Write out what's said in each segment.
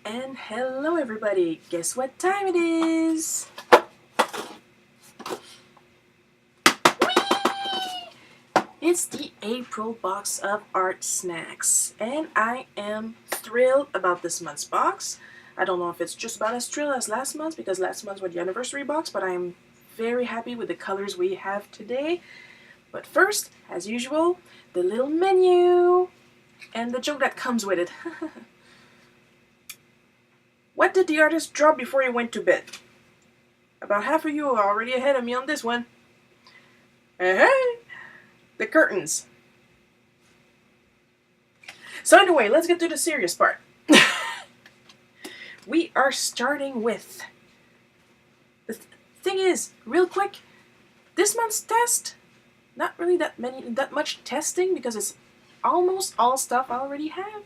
And hello everybody, guess what time it is? It's the April box of art snacks, and I am thrilled about this month's box. I don't know if it's just about as thrilled as last month because last month was the anniversary box, but I'm very happy with the colors we have today. But first, as usual, the little menu and the joke that comes with it. What did the artist draw before he went to bed? About half of you are already ahead of me on this one. Hey, the curtains. So anyway, let's get to the serious part. We are starting with... The thing is, real quick, this month's test, not really that much testing because it's almost all stuff I already have.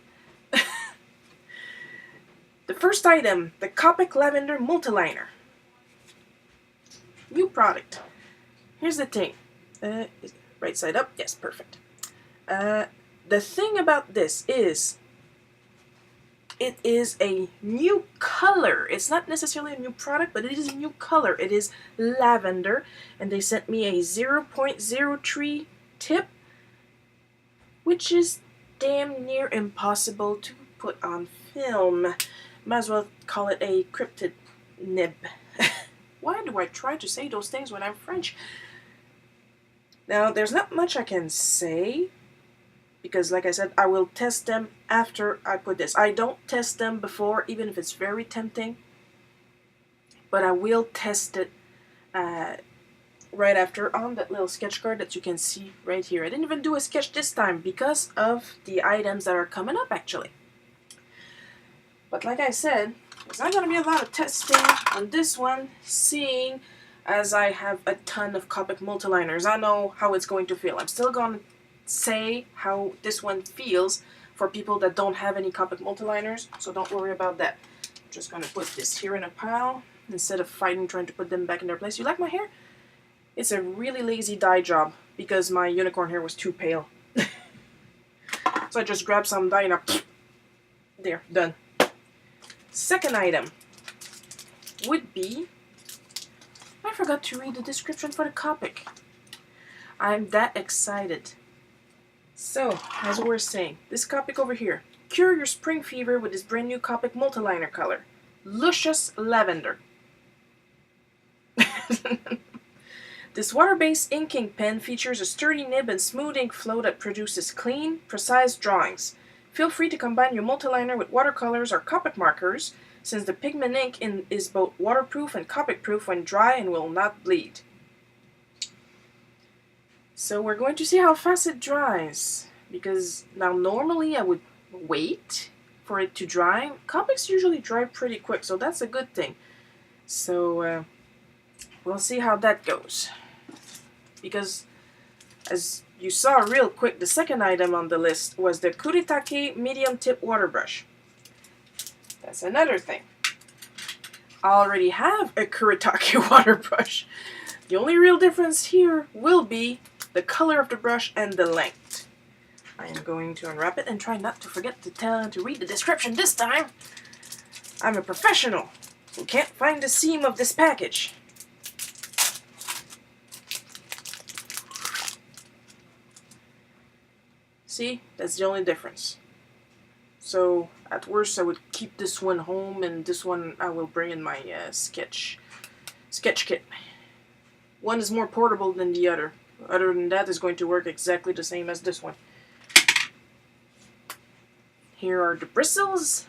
The first item, the Copic Lavender Multiliner. New product. Here's the thing. Right side up? Yes, perfect. The thing about this is it is a new color. It's not necessarily a new product, but it is a new color. It is lavender, and they sent me a 0.03 tip, which is damn near impossible to put on film. Might as well call it a cryptid nib. Why do I try to say those things when I'm French? Now, there's not much I can say, because like I said, I will test them after I put this. I don't test them before, even if it's very tempting, but I will test it right after on that little sketch card that you can see right here. I didn't even do a sketch this time because of the items that are coming up, actually. But like I said, there's not going to be a lot of testing on this one, seeing as I have a ton of Copic Multiliners. I know how it's going to feel. I'm still going to say how this one feels for people that don't have any Copic Multiliners, so don't worry about that. I'm just going to put this here in a pile instead of fighting trying to put them back in their place. You like my hair? It's a really lazy dye job because my unicorn hair was too pale. So I just grabbed some dye and there, done. Second item would be, I forgot to read the description for the Copic. I'm that excited. So, as we were saying, this Copic over here, cure your spring fever with this brand new Copic Multiliner color, Luscious Lavender. This water-based inking pen features a sturdy nib and smooth ink flow that produces clean, precise drawings. Feel free to combine your multiliner with watercolors or Copic markers, since the pigment ink is both waterproof and Copic proof when dry and will not bleed. So we're going to see how fast it dries, because now normally I would wait for it to dry. Copics usually dry pretty quick, so that's a good thing. So we'll see how that goes. Because as you saw real quick, the second item on the list was the Kuretake medium tip water brush. That's another thing. I already have a Kuretake water brush. The only real difference here will be the color of the brush and the length. I am going to unwrap it and try not to forget to read the description this time. I'm a professional who can't find the seam of this package. See, that's the only difference. So at worst I would keep this one home, and this one I will bring in my sketch kit. One is more portable than the other. Other than that, it's going to work exactly the same as this one. Here are the bristles.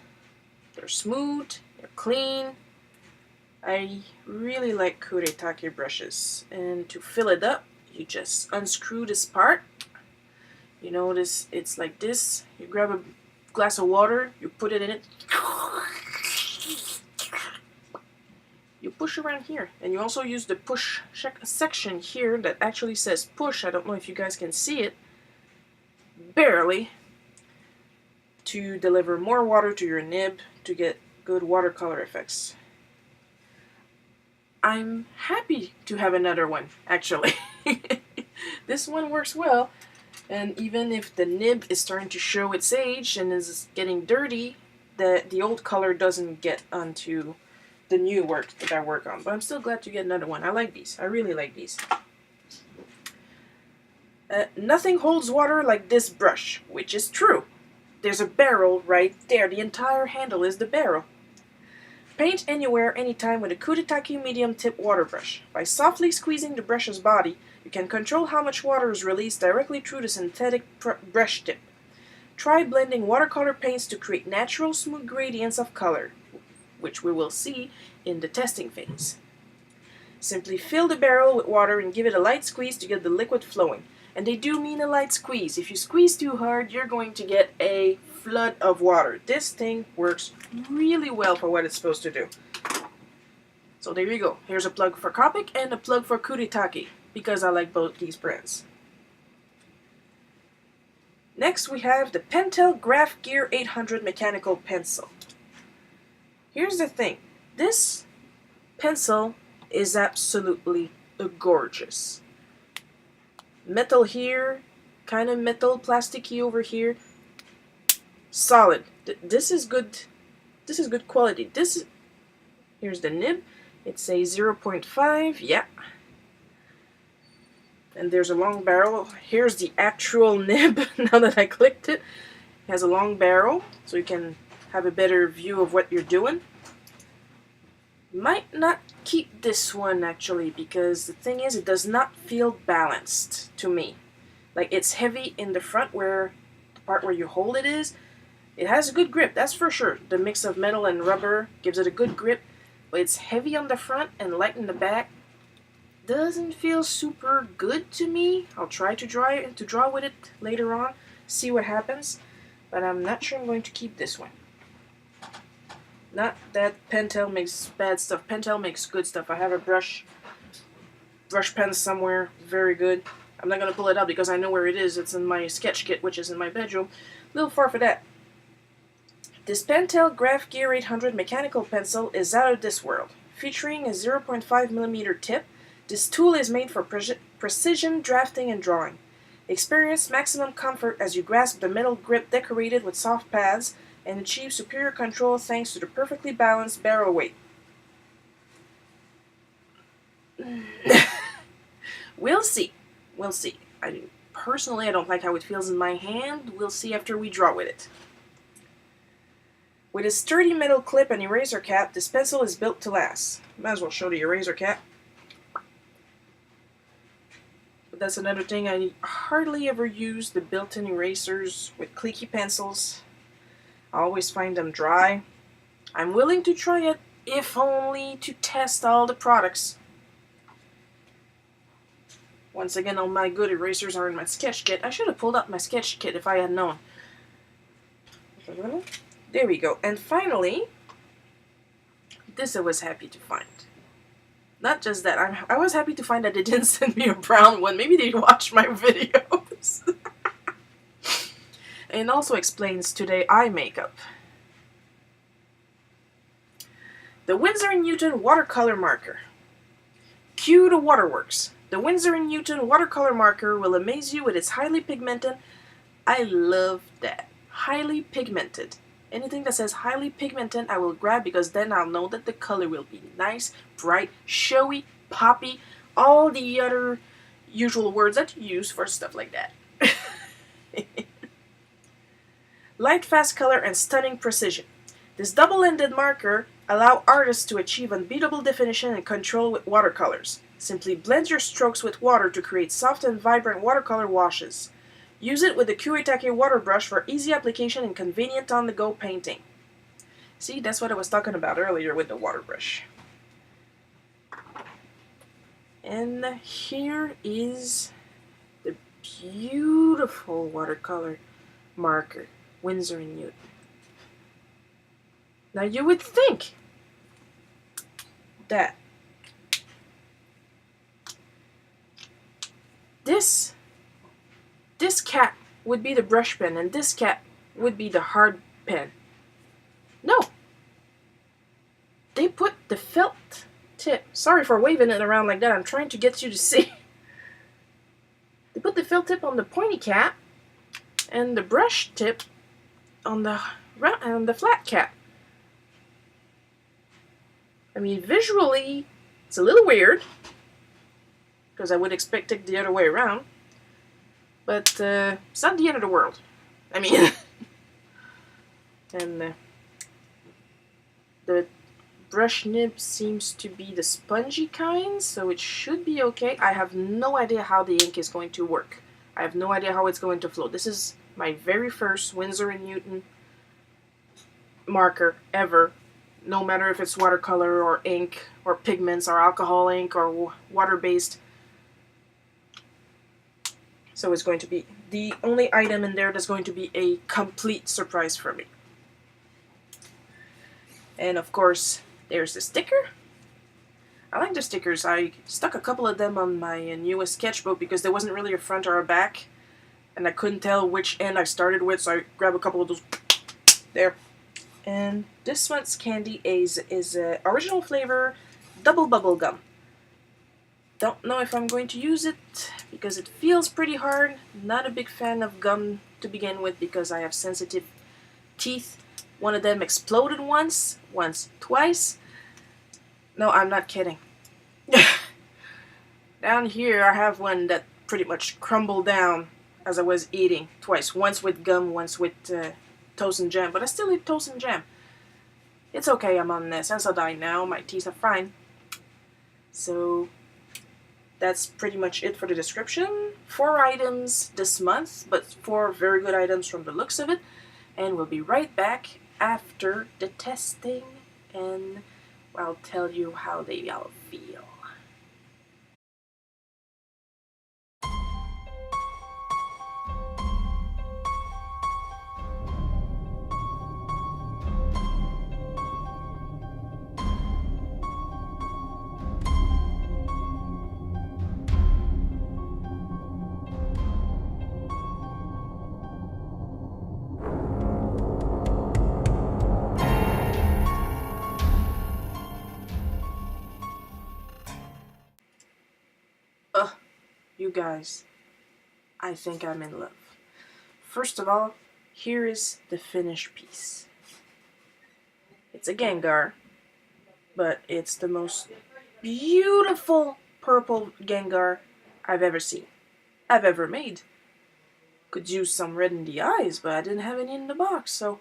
They're smooth, they're clean. I really like Kuretake brushes. And to fill it up, you just unscrew this part. You notice it's like this. You grab a glass of water, you put it in it. You push around here. And you also use the push section here that actually says push. I don't know if you guys can see it. Barely. To deliver more water to your nib to get good watercolor effects. I'm happy to have another one, actually. This one works well. And even if the nib is starting to show its age and is getting dirty, the old color doesn't get onto the new work that I work on. But I'm still glad to get another one. I like these. I really like these. Nothing holds water like this brush, which is true. There's a barrel right there. The entire handle is the barrel. Paint anywhere, anytime with a Kuretake medium tip water brush. By softly squeezing the brush's body, you can control how much water is released directly through the synthetic brush tip. Try blending watercolor paints to create natural smooth gradients of color, which we will see in the testing phase. Simply fill the barrel with water and give it a light squeeze to get the liquid flowing. And they do mean a light squeeze. If you squeeze too hard, you're going to get a flood of water. This thing works really well for what it's supposed to do. So there you go. Here's a plug for Copic and a plug for Kuretake, because I like both these brands. Next we have the Pentel Graph Gear 800 mechanical pencil. Here's the thing. This pencil is absolutely gorgeous. Metal here, kind of metal, plasticky over here. Solid. This is good. This is good quality. Here's the nib. It's a 0.5. Yeah. And there's a long barrel. Here's the actual nib. Now that I clicked it, it has a long barrel, so you can have a better view of what you're doing. Might not keep this one actually, because the thing is, it does not feel balanced to me. Like, it's heavy in the front where the part where you hold it is. It has a good grip, that's for sure. The mix of metal and rubber gives it a good grip, but it's heavy on the front and light in the back. Doesn't feel super good to me. I'll try to draw with it later on, see what happens, but I'm not sure I'm going to keep this one. Not that Pentel makes bad stuff. Pentel makes good stuff. I have a brush pen somewhere, very good. I'm not going to pull it out because I know where it is. It's in my sketch kit, which is in my bedroom. A little far for that. This Pentel Graph Gear 800 mechanical pencil is out of this world. Featuring a 0.5mm tip, this tool is made for precision drafting and drawing. Experience maximum comfort as you grasp the metal grip decorated with soft pads, and achieve superior control thanks to the perfectly balanced barrel weight. We'll see. We'll see. Personally, I don't like how it feels in my hand. We'll see after we draw with it. With a sturdy metal clip and eraser cap, this pencil is built to last. Might as well show the eraser cap. But that's another thing. I hardly ever use the built-in erasers with clicky pencils. I always find them dry. I'm willing to try it, if only to test all the products. Once again, all my good erasers are in my sketch kit. I should have pulled out my sketch kit if I had known. There we go. And finally, this I was happy to find. Not just that, I was happy to find that they didn't send me a brown one. Maybe they watched my videos. And also explains today eye makeup. The Winsor & Newton watercolor marker. Cue the waterworks. The Winsor & Newton watercolor marker will amaze you with its highly pigmented. I love that. Highly pigmented. Anything that says highly pigmented I will grab, because then I'll know that the color will be nice, bright, showy, poppy, all the other usual words that you use for stuff like that. Light, fast color, and stunning precision. This double-ended marker allows artists to achieve unbeatable definition and control with watercolors. Simply blend your strokes with water to create soft and vibrant watercolor washes. Use it with the Kuretake water brush for easy application and convenient on-the-go painting. See, that's what I was talking about earlier with the water brush. And here is the beautiful watercolor marker. Winsor & Newton. Now you would think that this cap would be the brush pen and this cap would be the hard pen. No. They put the felt tip. Sorry for waving it around like that. I'm trying to get you to see. They put the felt tip on the pointy cap and the brush tip on the the flat cap. I mean, visually, it's a little weird, because I would expect it the other way around. But it's not the end of the world. I mean, and the brush nib seems to be the spongy kind, so it should be okay. I have no idea how the ink is going to work. I have no idea how it's going to flow. This is my very first Winsor & Newton marker ever, no matter if it's watercolor or ink or pigments or alcohol ink or water-based. So it's going to be the only item in there that's going to be a complete surprise for me. And of course, there's the sticker. I like the stickers. I stuck a couple of them on my newest sketchbook because there wasn't really a front or a back, and I couldn't tell which end I started with, so I grabbed a couple of those there. And this one's candy is original flavor double bubble gum. Don't know if I'm going to use it because it feels pretty hard. Not a big fan of gum to begin with because I have sensitive teeth. One of them exploded once, twice. No, I'm not kidding. Down here I have one that pretty much crumbled down as I was eating twice. Once with gum, once with toast and jam. But I still eat toast and jam. It's okay, I'm on Sensodyne now. My teeth are fine. So that's pretty much it for the description. 4 items this month, but 4 very good items from the looks of it. And we'll be right back after the testing, and I'll tell you how they all feel. You guys, I think I'm in love. First of all, here is the finished piece. It's a Gengar, but it's the most beautiful purple Gengar I've ever seen. I've ever made. Could use some red in the eyes, but I didn't have any in the box, so...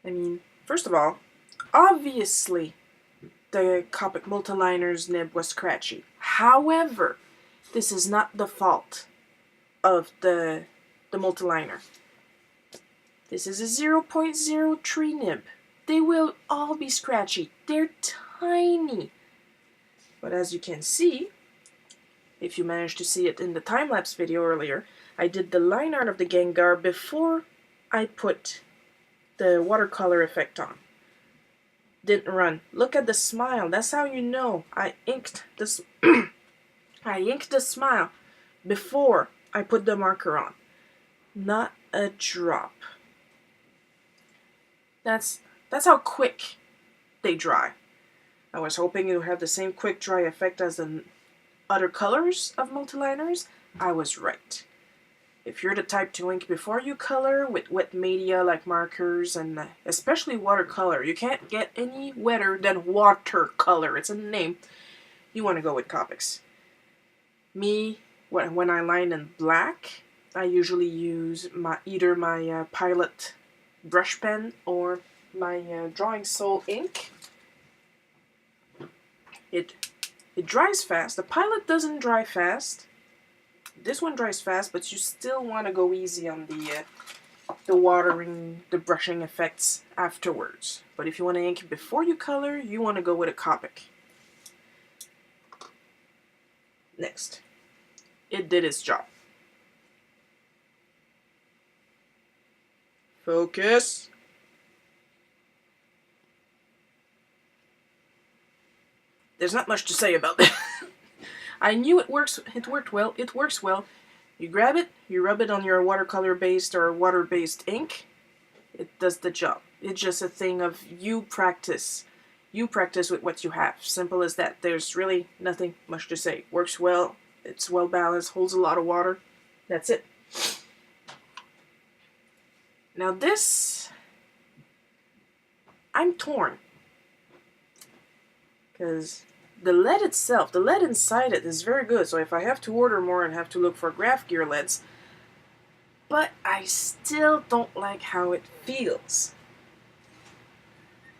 I mean, first of all, obviously the Copic Multiliner's nib was scratchy. However, this is not the fault of the Multiliner. This is a 0.03 nib. They will all be scratchy. They're tiny. But as you can see, if you managed to see it in the time-lapse video earlier, I did the line art of the Gengar before I put the watercolor effect on. Didn't run. Look at the smile. That's how you know I inked this. I inked the smile before I put the marker on. Not a drop. That's how quick they dry. I was hoping it would have the same quick dry effect as the other colors of Multiliners. I was right. If you're the type to ink before you color with wet media like markers and especially watercolor, you can't get any wetter than watercolor. It's a name. You want to go with Copics. Me, when I line in black, I usually use either my Pilot brush pen or my Drawing Soul ink. It dries fast. The Pilot doesn't dry fast. This one dries fast, but you still want to go easy on the watering, the brushing effects afterwards. But if you want to ink before you color, you want to go with a Copic. Next. It did its job. Focus. There's not much to say about that. I knew it works. It worked well. It works well. You grab it, you rub it on your watercolor-based or water-based ink. It does the job. It's just a thing of you practice. You practice with what you have. Simple as that. There's really nothing much to say. Works well. It's well balanced. Holds a lot of water. That's it. Now this, I'm torn. Because the LED itself, the LED inside it is very good, so if I have to order more and have to look for graph gear LEDs, but I still don't like how it feels.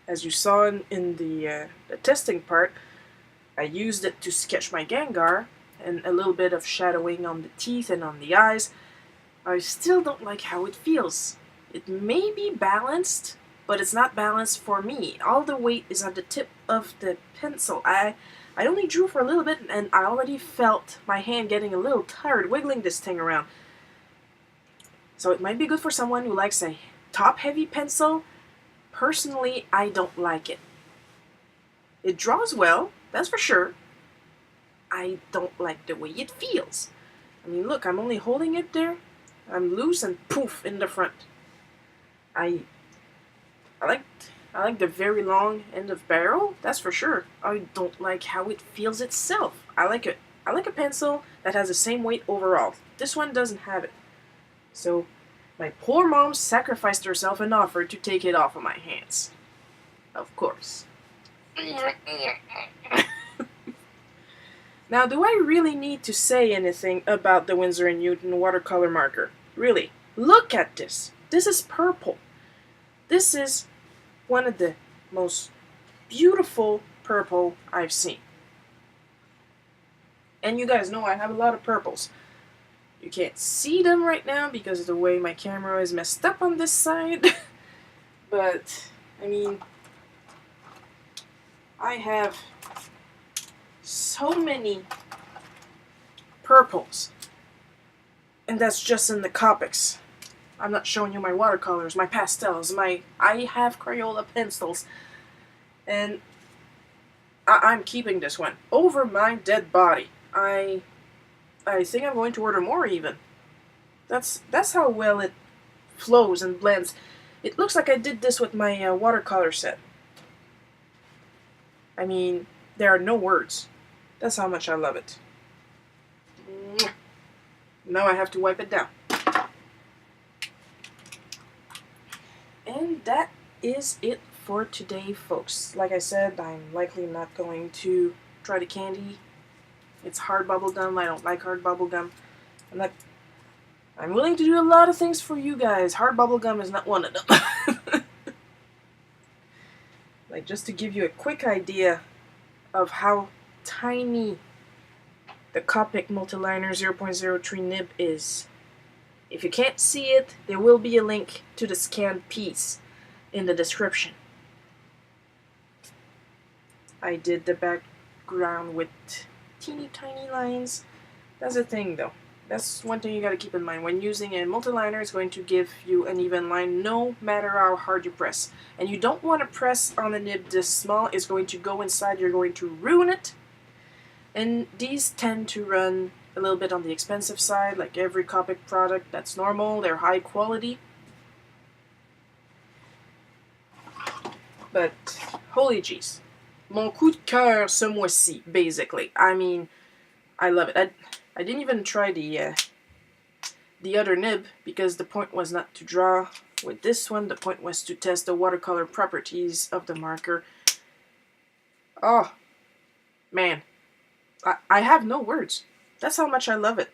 As you saw in the testing part, I used it to sketch my Gengar, and a little bit of shadowing on the teeth and on the eyes. I still don't like how it feels. It may be balanced, but it's not balanced for me. All the weight is on the tip of the pencil. I only drew for a little bit, and I already felt my hand getting a little tired wiggling this thing around. So it might be good for someone who likes a top-heavy pencil. Personally, I don't like it. It draws well, that's for sure. I don't like the way it feels. I mean, look, I'm only holding it there. I'm loose and poof in the front. I like the very long end of barrel, that's for sure. I don't like how it feels itself. I like a pencil that has the same weight overall. This one doesn't have it. So my poor mom sacrificed herself and offered to take it off of my hands. Of course. Now, do I really need to say anything about the Winsor & Newton watercolor marker? Really? Look at this. This is purple. This is one of the most beautiful purple I've seen. And you guys know I have a lot of purples. You can't see them right now because of the way my camera is messed up on this side. But, I mean, I have so many purples. And that's just in the Copics. I'm not showing you my watercolors, my pastels, I have Crayola pencils. And I'm keeping this one over my dead body. I think I'm going to order more even. That's how well it flows and blends. It looks like I did this with my watercolor set. I mean, there are no words. That's how much I love it. Now I have to wipe it down. And that is it for today, folks. Like I said, I'm likely not going to try the candy. It's hard bubble gum. I don't like hard bubble gum. I'm willing to do a lot of things for you guys. Hard bubble gum is not one of them. Like, just to give you a quick idea of how tiny the Copic Multiliner 0.03 nib is. If you can't see it, there will be a link to the scanned piece in the description. I did the background with teeny tiny lines. That's the thing though. That's one thing you gotta keep in mind. When using a multiliner, it's going to give you an even line no matter how hard you press. And you don't want to press on a nib this small. It's going to go inside. You're going to ruin it. And these tend to run a little bit on the expensive side, like every Copic product. That's normal. They're high quality. But holy jeez. Mon coup de cœur ce mois-ci, basically. I mean, I love it. I didn't even try the other nib because the point was not to draw with this one. The point was to test the watercolor properties of the marker. Oh, man. I have no words. That's how much I love it.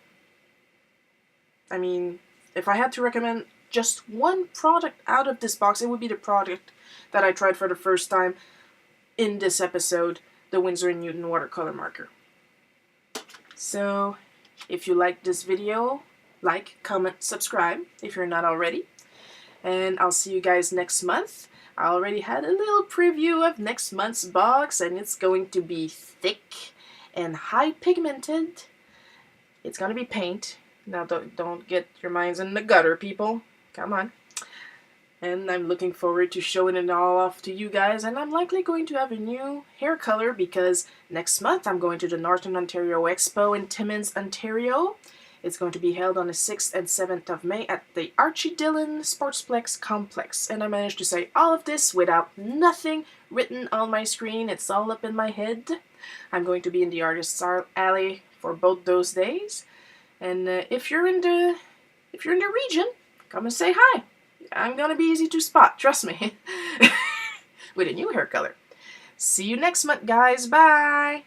I mean, if I had to recommend just one product out of this box, it would be the product that I tried for the first time in this episode, the Winsor & Newton watercolor marker. So, if you liked this video, like, comment, subscribe if you're not already. And I'll see you guys next month. I already had a little preview of next month's box, and it's going to be thick and high pigmented. It's gonna be paint. Now don't get your minds in the gutter, people. Come on. And I'm looking forward to showing it all off to you guys. And I'm likely going to have a new hair color because next month I'm going to the Northern Ontario Expo in Timmins, Ontario. It's going to be held on the 6th and 7th of May at the Archie Dillon Sportsplex Complex. And I managed to say all of this without nothing written on my screen. It's all up in my head. I'm going to be in the Artists Alley for both those days. And if you're in the region, come and say hi. I'm gonna be easy to spot, trust me. With a new hair color. See you next month, guys. Bye!